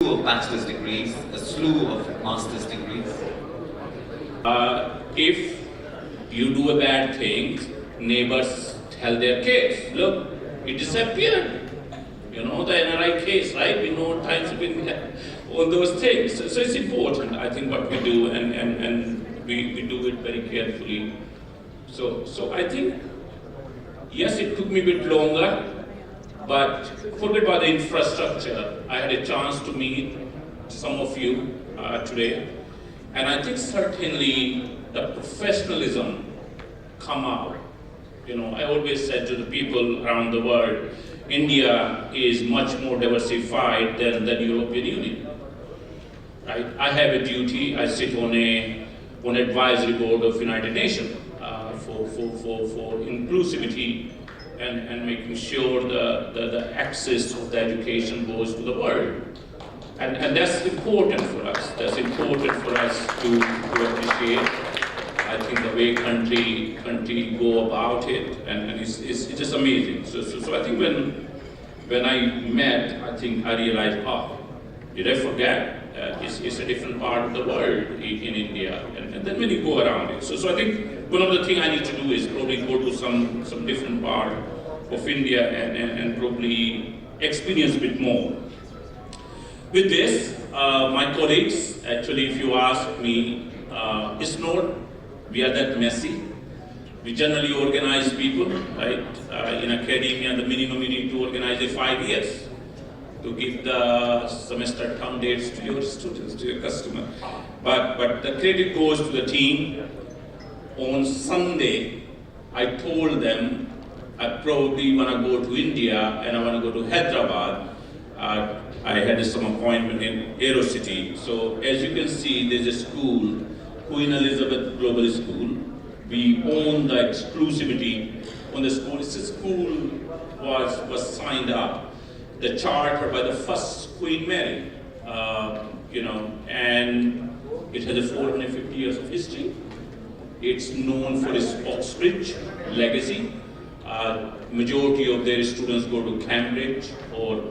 slew of bachelor's degrees, a slew of master's degrees. If you do a bad thing, neighbors tell their kids, look, it disappeared. You know, the NRI case, right? We know times been all those things. So it's important, I think, what we do, and we do it very carefully. So I think, yes, it took me a bit longer, but forget about the infrastructure. I had a chance to meet some of you today, and I think certainly the professionalism come out. You know, I always said to the people around the world, India is much more diversified than the European Union. Right? I have a duty. I sit on an advisory board of United Nations for inclusivity and making sure the access of the education goes to the world. And that's important for us. That's important for us to appreciate. I think the way country go about it, and it's just amazing. So I think when I met, I think I realized, did I forget? It's a different part of the world in India, and then when you go around it. So I think one of the things I need to do is probably go to some different part of India and probably experience a bit more. With this, my colleagues, actually, if you ask me, it's not we are that messy. We generally organize people, right? In academia, the minimum you need to organize is 5 years to give the semester term dates to your students, to your customer. But the credit goes to the team. On Sunday, I told them I probably want to go to India and I want to go to Hyderabad. I had some appointment in Aero City. So as you can see, there's a school, Queen Elizabeth Global School. We own the exclusivity on the school. It's a school was signed up, the charter by the first Queen Mary, and it has a 450 years of history. It's known for its Oxbridge legacy. Majority of their students go to Cambridge or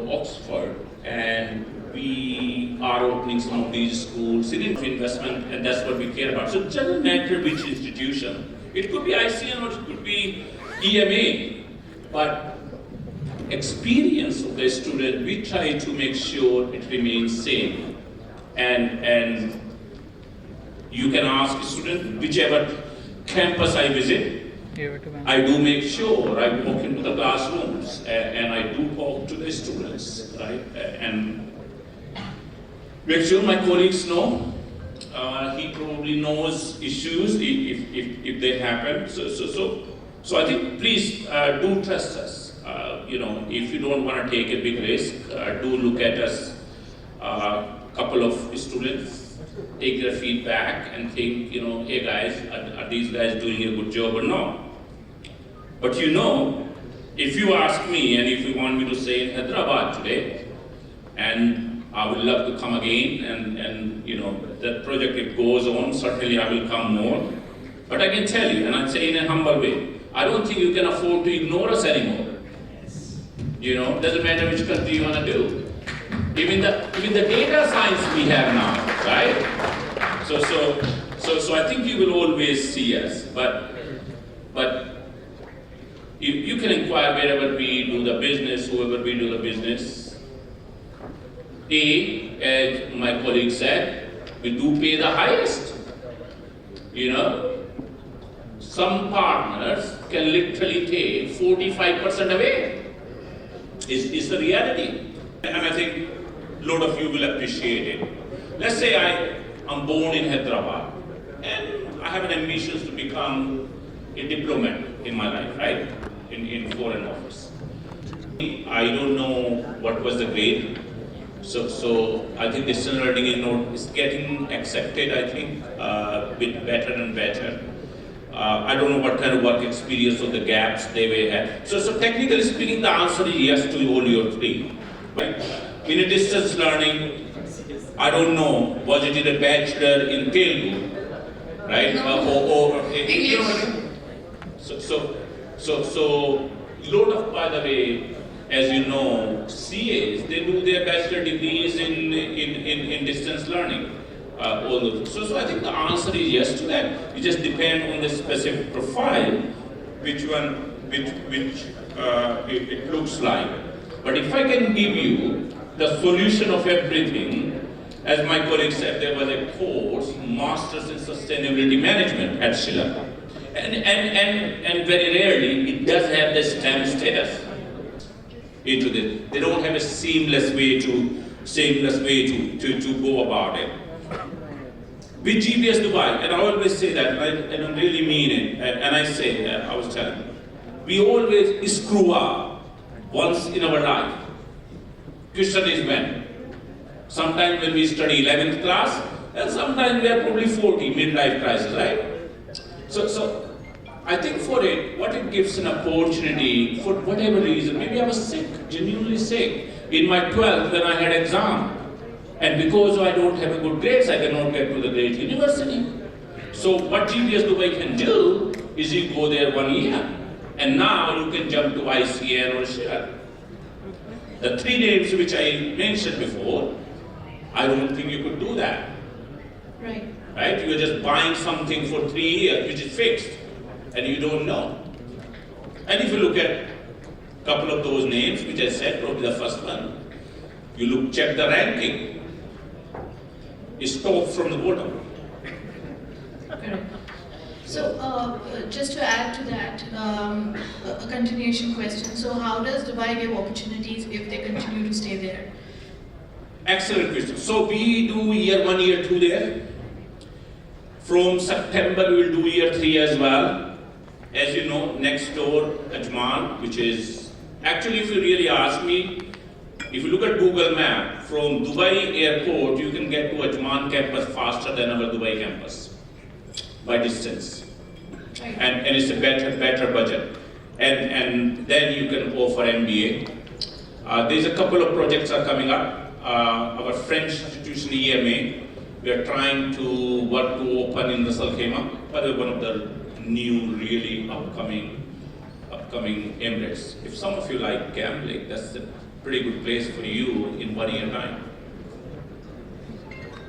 Oxford, and we are opening some of these schools in investment, and that's what we care about. So it doesn't matter which institution. It could be ICN or it could be EMA, but experience of the student, we try to make sure it remains same. And you can ask a student, whichever campus I visit, I do make sure I walk into the classrooms and I do talk to the students, right? And make sure my colleagues know. He probably knows issues if they happen. So I think please do trust us. If you don't want to take a big risk, do look at us. Couple of students, take their feedback and think, hey guys, are these guys doing a good job or not? But if you ask me and if you want me to say in Hyderabad today, and I would love to come again, and that project, it goes on, certainly I will come more. But I can tell you, and I say in a humble way, I don't think you can afford to ignore us anymore. Doesn't matter which country you want to do. Even the data science we have now, right? So I think you will always see us, but you can inquire wherever we do the business, whoever we do the business. As my colleague said, we do pay the highest. Some partners can literally take 45% away. It's the reality. And I think a lot of you will appreciate it. Let's say I'm born in Hyderabad and I have an ambition to become a diplomat in my life, right? In foreign office. I don't know what was the grade. So I think distance learning is getting accepted, I think, bit better and better. I don't know what kind of work experience or the gaps they may have. So technically speaking, the answer is yes to all your three. Right? In a distance learning, I don't know, was it in a bachelor in Telugu, right? So lot of, by the way, as you know, CAs, they do their bachelor degrees in distance learning. All those. So I think the answer is yes to that. It just depends on the specific profile, which one, it looks like. But if I can give you the solution of everything, as my colleague said, there was a course, Masters in Sustainability Management at Schiller. And very rarely, it does have the STEM status into this. They don't have a seamless way to go about it. With GPS Dubai, and I always say that, and I really mean it, and I say that, I was telling you, we always screw up once in our life. Question is when? Sometimes when we study 11th class, and sometimes we are probably 40, midlife crisis, right? So I think for it, what it gives an opportunity, for whatever reason, maybe I was sick, genuinely sick, in my 12th when I had exam. And because I don't have a good grades, I cannot get to the great university. So what GPS Dubai can do is you go there 1 year, and now you can jump to ICN or Schiller. The 3 names which I mentioned before, I don't think you could do that. Right. Right? You're just buying something for 3 years, which is fixed, and you don't know. And if you look at a couple of those names, which I said, probably the first one, check the ranking. It's top from the bottom. Correct. So, just to add to that, a continuation question. So, how does Dubai give opportunities if they continue to stay there? Excellent question. So, we do year 1, year 2 there. From September, we will do year 3 as well. As you know, next door, Ajman, which is, actually, if you really ask me, if you look at Google Map, from Dubai airport, you can get to Ajman campus faster than our Dubai campus, by distance. Right. And it's a better budget. And then you can offer MBA. There's a couple of projects are coming up. Our French institution, EMA, we are trying to work to open in the Salkema, but one of the new, really upcoming Emirates. If some of you like gambling, that's a pretty good place for you in 1 year time.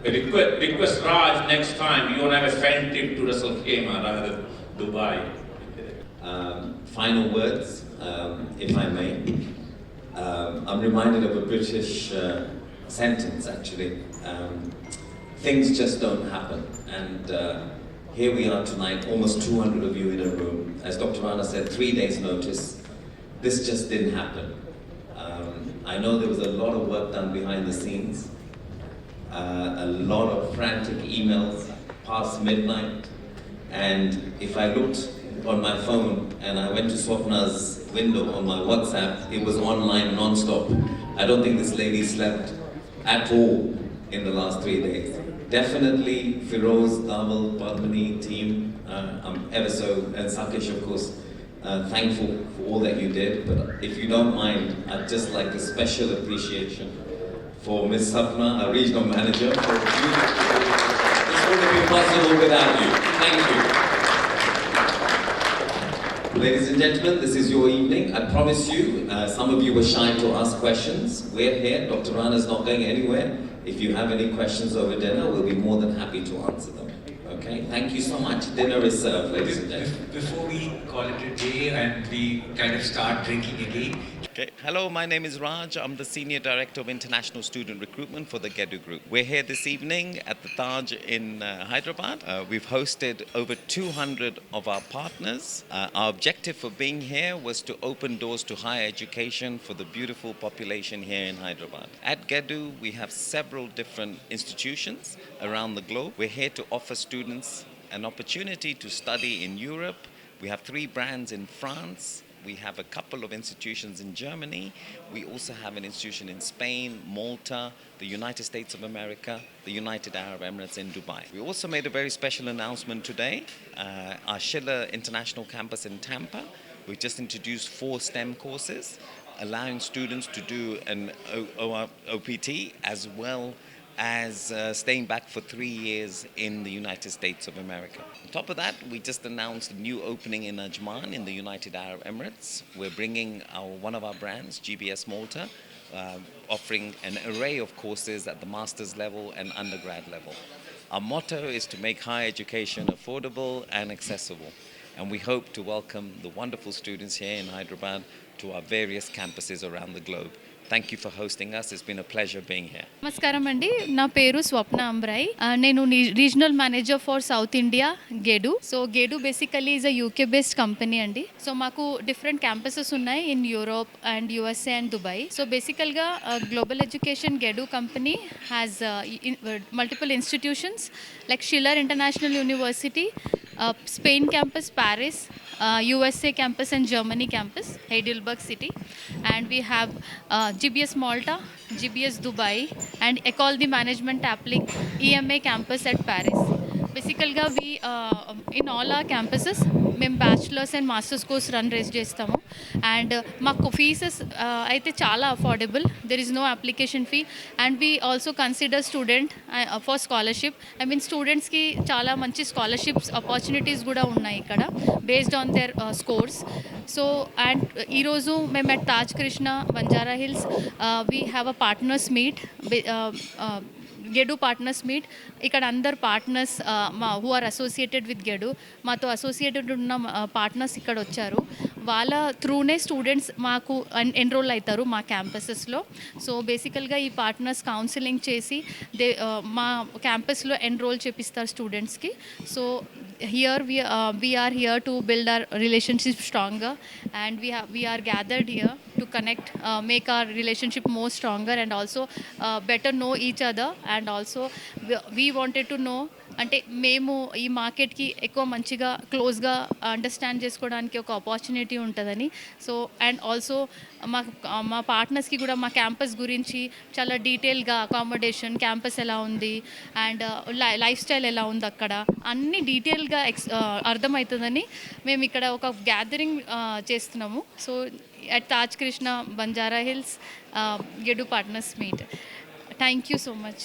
Request Raj next time you want to have a fan trip to Ras Al Khaimah rather than Dubai. Final words, if I may. I'm reminded of a British sentence, actually. Things just don't happen. And here we are tonight, almost 200 of you in a room. As Dr. Rana said, 3 days notice. This just didn't happen. I know there was a lot of work done behind the scenes. A lot of frantic emails past midnight. And if I looked on my phone and I went to Swapna's window on my WhatsApp, it was online non-stop. I don't think this lady slept at all in the last 3 days. Definitely Firoz, Dhaval, Padmini, team, I'm ever so, and Sakesh of course, thankful for all that you did. But if you don't mind, I'd just like a special appreciation for Ms. Sapna, our regional manager, for this wouldn't have been possible without you. Thank you. Ladies and gentlemen, this is your evening. I promise you, some of you were shy to ask questions. We're here. Dr. Rana's not going anywhere. If you have any questions over dinner, we'll be more than happy to answer them. Okay? Thank you so much. Dinner is served, ladies and gentlemen. Before we call it a day and we kind of start drinking again. Okay. Hello, my name is Raj. I'm the Senior Director of International Student Recruitment for the GEDU Group. We're here this evening at the Taj in Hyderabad. We've hosted over 200 of our partners. Our objective for being here was to open doors to higher education for the beautiful population here in Hyderabad. At GEDU, we have several different institutions around the globe. We're here to offer students an opportunity to study in Europe. We have 3 brands in France. We have a couple of institutions in Germany. We also have an institution in Spain, Malta, the United States of America, the United Arab Emirates in Dubai. We also made a very special announcement today. Our Schiller International Campus in Tampa. We just introduced 4 STEM courses, allowing students to do an OPT as well as staying back for 3 years in the United States of America. On top of that, we just announced a new opening in Ajman in the United Arab Emirates. We're bringing one of our brands, GBS Malta, offering an array of courses at the master's level and undergrad level. Our motto is to make higher education affordable and accessible, and we hope to welcome the wonderful students here in Hyderabad to our various campuses around the globe. Thank you for hosting us. It's been a pleasure being here. నమస్కారం అండి, నా పేరు స్వప్న అంబ్రాయ్. నేను regional manager for south India GEDU. So GEDU basically is a UK based company అండి. So మాకు different campuses ఉన్నాయి in Europe and USA and Dubai. So బేసికల్గా global education GEDU company has multiple institutions like Schiller international university, Spain campus, Paris, USA campus and Germany campus, Heidelberg city, and we have GBS Malta, GBS Dubai and Ecole de Management Appling EMA campus at Paris. Basically we in all our campuses మేము bachelors and masters courses చేస్తాము. And మాకు fees అయితే చాలా affordable, there is no application fee. And we also consider student for scholarship. I mean స్టూడెంట్స్కి చాలా మంచి scholarships opportunities కూడా ఉన్నాయి ఇక్కడ based on their scores. So and ఈరోజు మేము at Taj Krishna Banjara Hills we have a partners meet, GEDU partners meet. ఇక్కడ అందరు partners who are associated with GEDU, మాతో అసోసియేటెడ్ ఉన్న పార్ట్నర్స్ ఇక్కడ వచ్చారు. వాళ్ళ త్రూనే స్టూడెంట్స్ మాకు ఎన్రోల్ అవుతారు మా క్యాంపసెస్లో. సో బేసికల్గా ఈ పార్ట్నర్స్ కౌన్సిలింగ్ చేసి మా క్యాంపస్లో ఎన్రోల్ చేపిస్తారు స్టూడెంట్స్కి. So here we are here to build our relationship stronger, and we are gathered here to connect, make our relationship more stronger and also better know each other. And also we wanted to know అంటే మేము ఈ మార్కెట్కి ఎక్కువ మంచిగా క్లోజ్గా understand చేసుకోవడానికి ఒక opportunity ఉంటుందని. సో అండ్ ఆల్సో మా పార్ట్నర్స్కి కూడా మా క్యాంపస్ గురించి చాలా డీటెయిల్గా అకామిడేషన్, క్యాంపస్ ఎలా ఉంది అండ్ లైఫ్ స్టైల్ ఎలా ఉంది అక్కడ అన్నీ డీటెయిల్గా అర్థమవుతుందని మేము ఇక్కడ ఒక గ్యాదరింగ్ చేస్తున్నాము. So at Taj Krishna Banjara Hills GEDU partners meet. Thank you so much.